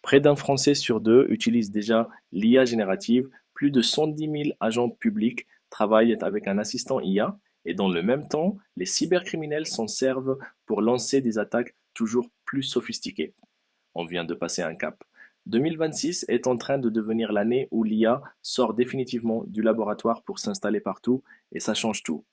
Près d'un Français sur deux utilise déjà l'IA générative, plus de 110 000 agents publics travaillent avec un assistant IA, et dans le même temps, les cybercriminels s'en servent pour lancer des attaques toujours plus sophistiquées. On vient de passer un cap. 2026 est en train de devenir l'année où l'IA sort définitivement du laboratoire pour s'installer partout, et ça change tout.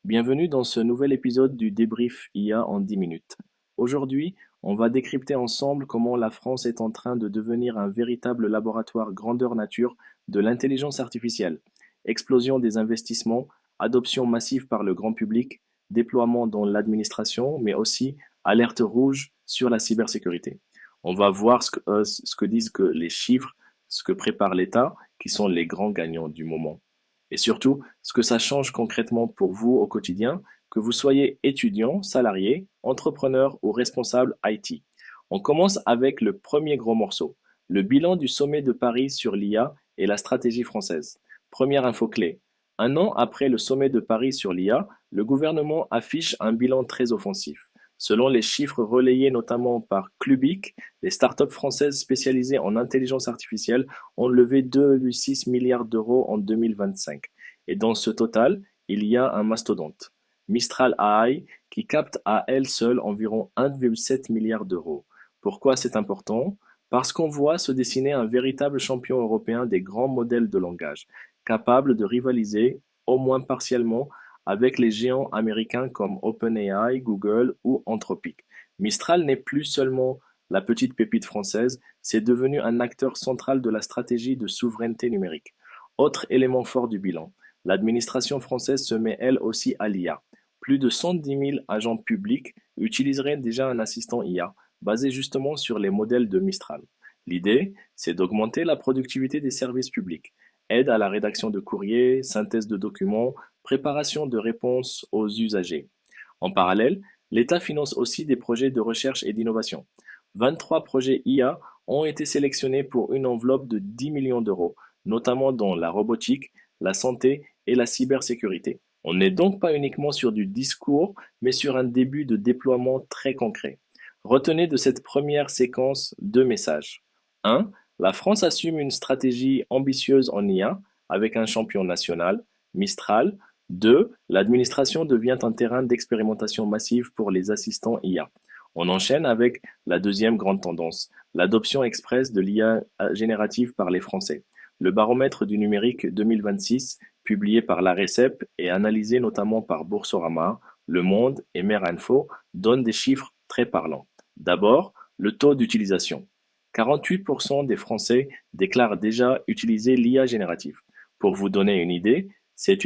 Bienvenue dans ce nouvel épisode du débrief IA en 10 minutes. Aujourd'hui, on va décrypter ensemble comment la France est en train de devenir un véritable laboratoire grandeur nature de l'intelligence artificielle. Explosion des investissements, adoption massive par le grand public, déploiement dans l'administration, mais aussi alerte rouge sur la cybersécurité. On va voir ce que disent que les chiffres, ce que prépare l'État, qui sont les grands gagnants du moment. Et surtout, ce que ça change concrètement pour vous au quotidien, que vous soyez étudiant, salarié, entrepreneur ou responsable IT. On commence avec le premier gros morceau, le bilan du sommet de Paris sur l'IA et la stratégie française. Première info clé. Un an après le sommet de Paris sur l'IA, le gouvernement affiche un bilan très offensif. Selon les chiffres relayés notamment par Clubic, les startups françaises spécialisées en intelligence artificielle ont levé 2,6 milliards d'euros en 2025. Et dans ce total, il y a un mastodonte, Mistral AI, qui capte à elle seule environ 1,7 milliard d'euros. Pourquoi c'est important? Parce qu'on voit se dessiner un véritable champion européen des grands modèles de langage, capable de rivaliser, au moins partiellement, avec les géants américains comme OpenAI, Google ou Anthropic. Mistral n'est plus seulement la petite pépite française, c'est devenu un acteur central de la stratégie de souveraineté numérique. Autre élément fort du bilan, l'administration française se met elle aussi à l'IA. Plus de 110 000 agents publics utiliseraient déjà un assistant IA, basé justement sur les modèles de Mistral. L'idée, c'est d'augmenter la productivité des services publics, aide à la rédaction de courriers, synthèse de documents, préparation de réponses aux usagers. En parallèle, l'État finance aussi des projets de recherche et d'innovation. 23 projets IA ont été sélectionnés pour une enveloppe de 10 millions d'euros, notamment dans la robotique, la santé et la cybersécurité. On n'est donc pas uniquement sur du discours, mais sur un début de déploiement très concret. Retenez de cette première séquence deux messages. 1. La France assume une stratégie ambitieuse en IA avec un champion national, Mistral. 2. L'administration devient un terrain d'expérimentation massive pour les assistants IA. On enchaîne avec la deuxième grande tendance, l'adoption express de l'IA générative par les Français. Le baromètre du numérique 2026, publié par l'ARECEP et analysé notamment par Boursorama, Le Monde et Merinfo, donne des chiffres très parlants. D'abord, le taux d'utilisation. 48% des Français déclarent déjà utiliser l'IA générative. Pour vous donner une idée, c'est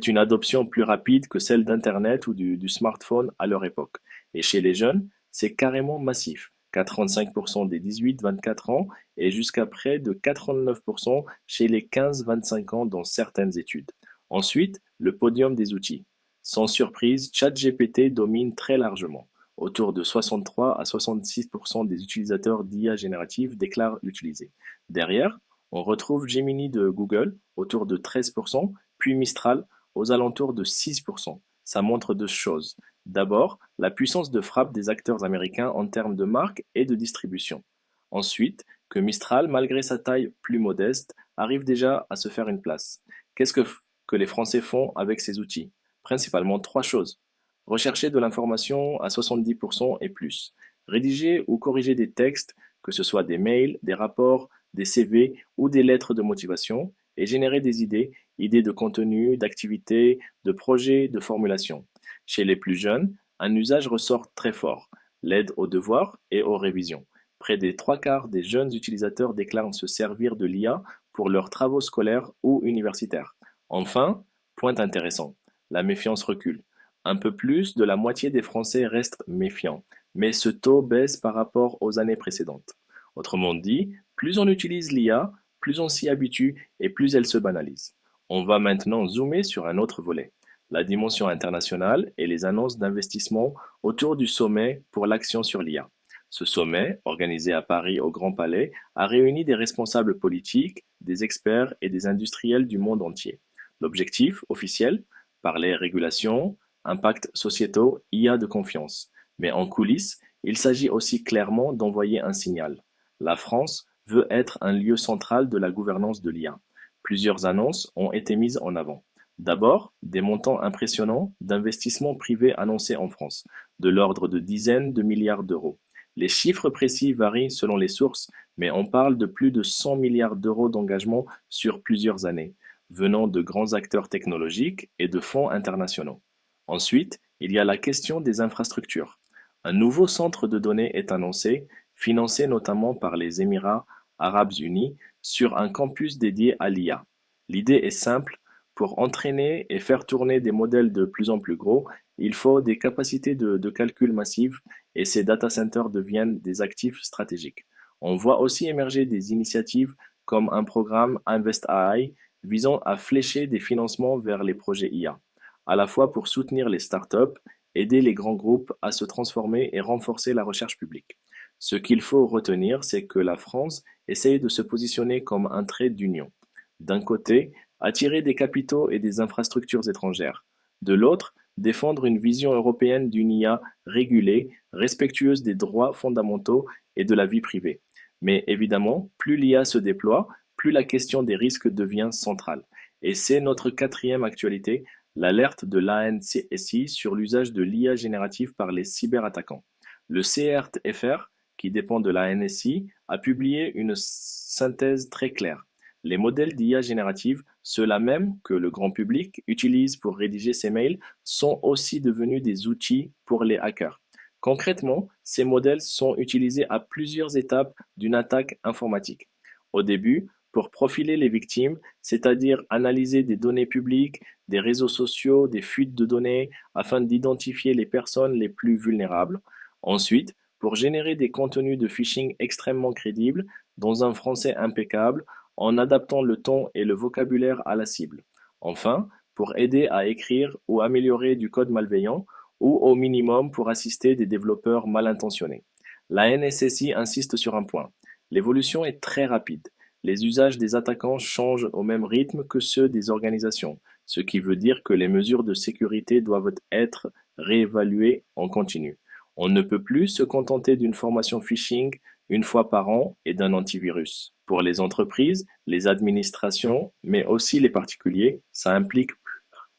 une adoption plus rapide que celle d'Internet ou du smartphone à leur époque. Et chez les jeunes, c'est carrément massif. 85% des 18-24 ans et jusqu'à près de 89% chez les 15-25 ans dans certaines études. Ensuite, le podium des outils. Sans surprise, ChatGPT domine très largement. Autour de 63 à 66% des utilisateurs d'IA générative déclarent l'utiliser. Derrière, on retrouve Gemini de Google, autour de 13%, puis Mistral, aux alentours de 6%. Ça montre deux choses. D'abord, la puissance de frappe des acteurs américains en termes de marque et de distribution. Ensuite, que Mistral, malgré sa taille plus modeste, arrive déjà à se faire une place. Qu'est-ce que les Français font avec ces outils? Principalement trois choses. Rechercher de l'information à 70% et plus. Rédiger ou corriger des textes, que ce soit des mails, des rapports, des CV ou des lettres de motivation, et générer des idées, idées de contenu, d'activités, de projets, de formulation. Chez les plus jeunes, un usage ressort très fort, l'aide aux devoirs et aux révisions. Près des trois quarts des jeunes utilisateurs déclarent se servir de l'IA pour leurs travaux scolaires ou universitaires. Enfin, point intéressant, la méfiance recule. Un peu plus de la moitié des Français restent méfiants, mais ce taux baisse par rapport aux années précédentes. Autrement dit, plus on utilise l'IA, plus on s'y habitue et plus elle se banalise. On va maintenant zoomer sur un autre volet, la dimension internationale et les annonces d'investissement autour du sommet pour l'action sur l'IA. Ce sommet, organisé à Paris au Grand Palais, a réuni des responsables politiques, des experts et des industriels du monde entier. L'objectif officiel, parler régulation, impact sociétaux, IA de confiance. Mais en coulisses, Il s'agit aussi clairement d'envoyer un signal. La France veut être un lieu central de la gouvernance de l'IA. Plusieurs annonces ont été mises en avant. D'abord, des montants impressionnants d'investissements privés annoncés en France, de l'ordre de dizaines de milliards d'euros. Les chiffres précis varient selon les sources, mais on parle de plus de 100 milliards d'euros d'engagement sur plusieurs années, venant de grands acteurs technologiques et de fonds internationaux. Ensuite, il y a la question des infrastructures. Un nouveau centre de données est annoncé, financé notamment par les Émirats arabes unis, sur un campus dédié à l'IA. L'idée est simple, pour entraîner et faire tourner des modèles de plus en plus gros, il faut des capacités de calcul massives et ces data centers deviennent des actifs stratégiques. On voit aussi émerger des initiatives comme un programme InvestAI visant à flécher des financements vers les projets IA, à la fois pour soutenir les startups, aider les grands groupes à se transformer et renforcer la recherche publique. Ce qu'il faut retenir, c'est que la France essaye de se positionner comme un trait d'union. D'un côté, attirer des capitaux et des infrastructures étrangères. De l'autre, défendre une vision européenne d'une IA régulée, respectueuse des droits fondamentaux et de la vie privée. Mais évidemment, plus l'IA se déploie, plus la question des risques devient centrale. Et c'est notre quatrième actualité, l'alerte de l'ANSSI sur l'usage de l'IA générative par les cyberattaquants. Le CERT-FR, qui dépend de la NSI, a publié une synthèse très claire. Les modèles d'IA générative, ceux-là même que le grand public utilise pour rédiger ses mails, sont aussi devenus des outils pour les hackers. Concrètement, ces modèles sont utilisés à plusieurs étapes d'une attaque informatique. Au début, pour profiler les victimes, c'est-à-dire analyser des données publiques, des réseaux sociaux, des fuites de données, afin d'identifier les personnes les plus vulnérables. Ensuite, pour générer des contenus de phishing extrêmement crédibles, dans un français impeccable, en adaptant le ton et le vocabulaire à la cible. Enfin, pour aider à écrire ou améliorer du code malveillant, ou au minimum pour assister des développeurs mal intentionnés. La NSSI insiste sur un point. L'évolution est très rapide. Les usages des attaquants changent au même rythme que ceux des organisations, ce qui veut dire que les mesures de sécurité doivent être réévaluées en continu. On ne peut plus se contenter d'une formation phishing une fois par an et d'un antivirus. Pour les entreprises, les administrations, mais aussi les particuliers, ça implique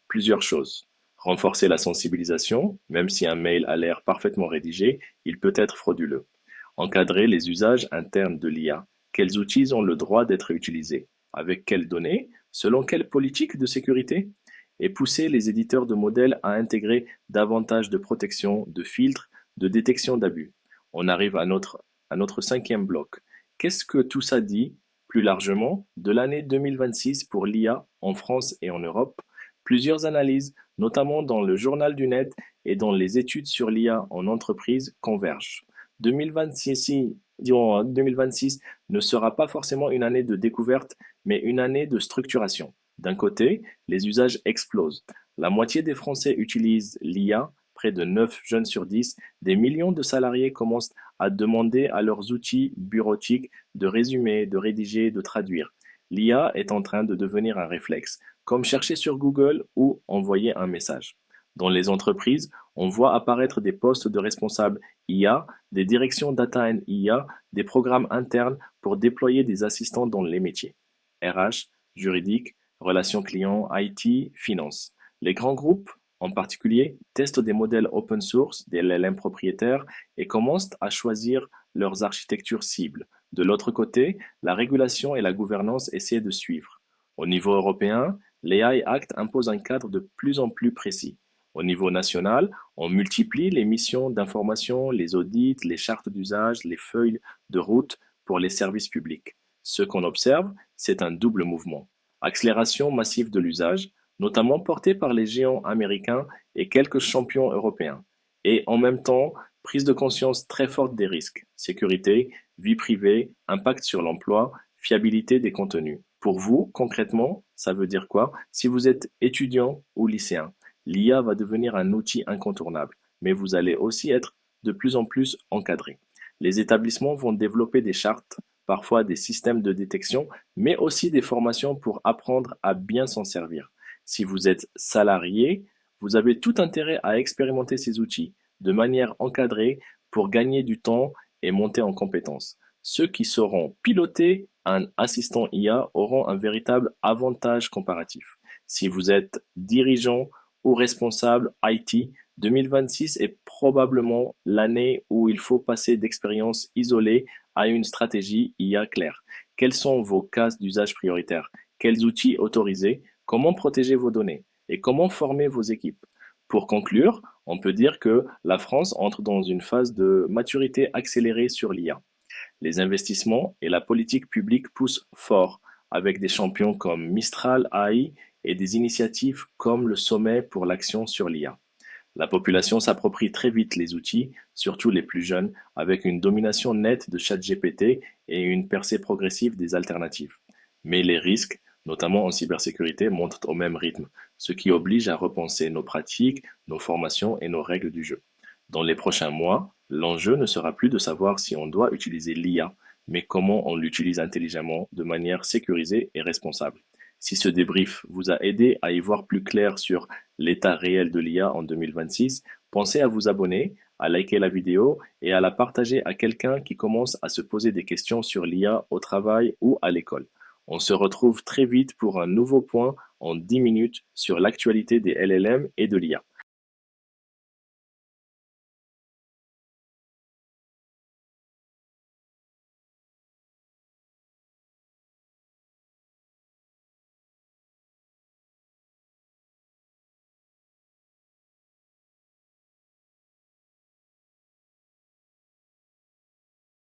plusieurs choses. Renforcer la sensibilisation, même si un mail a l'air parfaitement rédigé, il peut être frauduleux. Encadrer les usages internes de l'IA. Quels outils ont le droit d'être utilisés? Avec quelles données? Selon quelle politique de sécurité? Et pousser les éditeurs de modèles à intégrer davantage de protection, de filtres, de détection d'abus. On arrive à notre cinquième bloc. Qu'est-ce que tout ça dit, plus largement, de l'année 2026 pour l'IA en France et en Europe? Plusieurs analyses, notamment dans le Journal du Net et dans les études sur l'IA en entreprise, convergent. 2026 ne sera pas forcément une année de découverte, mais une année de structuration. D'un côté, les usages explosent. La moitié des Français utilisent l'IA, près de 9 jeunes sur 10. Des millions de salariés commencent à demander à leurs outils bureautiques de résumer, de rédiger, de traduire. L'IA est en train de devenir un réflexe, comme chercher sur Google ou envoyer un message. Dans les entreprises, on voit apparaître des postes de responsables IA, des directions data and IA, des programmes internes pour déployer des assistants dans les métiers. RH, juridique, relations clients, IT, finance. Les grands groupes, en particulier, testent des modèles open source, des LLM propriétaires, et commencent à choisir leurs architectures cibles. De l'autre côté, la régulation et la gouvernance essaient de suivre. Au niveau européen, l'AI Act impose un cadre de plus en plus précis. Au niveau national, on multiplie les missions d'information, les audits, les chartes d'usage, les feuilles de route pour les services publics. Ce qu'on observe, c'est un double mouvement. Accélération massive de l'usage, notamment porté par les géants américains et quelques champions européens. Et en même temps, prise de conscience très forte des risques, sécurité, vie privée, impact sur l'emploi, fiabilité des contenus. Pour vous, concrètement, ça veut dire quoi? Si vous êtes étudiant ou lycéen, l'IA va devenir un outil incontournable, mais vous allez aussi être de plus en plus encadré. Les établissements vont développer des chartes, parfois des systèmes de détection, mais aussi des formations pour apprendre à bien s'en servir. Si vous êtes salarié, vous avez tout intérêt à expérimenter ces outils de manière encadrée pour gagner du temps et monter en compétences. Ceux qui sauront piloter un assistant IA auront un véritable avantage comparatif. Si vous êtes dirigeant ou responsable IT, 2026 est probablement l'année où il faut passer d'expériences isolées à une stratégie IA claire. Quels sont vos cas d'usage prioritaires? Quels outils autoriser? Comment protéger vos données? Et comment former vos équipes? Pour conclure, on peut dire que la France entre dans une phase de maturité accélérée sur l'IA. Les investissements et la politique publique poussent fort, avec des champions comme Mistral AI et des initiatives comme le Sommet pour l'action sur l'IA. La population s'approprie très vite les outils, surtout les plus jeunes, avec une domination nette de ChatGPT et une percée progressive des alternatives. Mais les risques, notamment en cybersécurité, montent au même rythme, ce qui oblige à repenser nos pratiques, nos formations et nos règles du jeu. Dans les prochains mois, l'enjeu ne sera plus de savoir si on doit utiliser l'IA, mais comment on l'utilise intelligemment, de manière sécurisée et responsable. Si ce débrief vous a aidé à y voir plus clair sur l'état réel de l'IA en 2026, pensez à vous abonner, à liker la vidéo et à la partager à quelqu'un qui commence à se poser des questions sur l'IA au travail ou à l'école. On se retrouve très vite pour un nouveau point en 10 minutes sur l'actualité des LLM et de l'IA.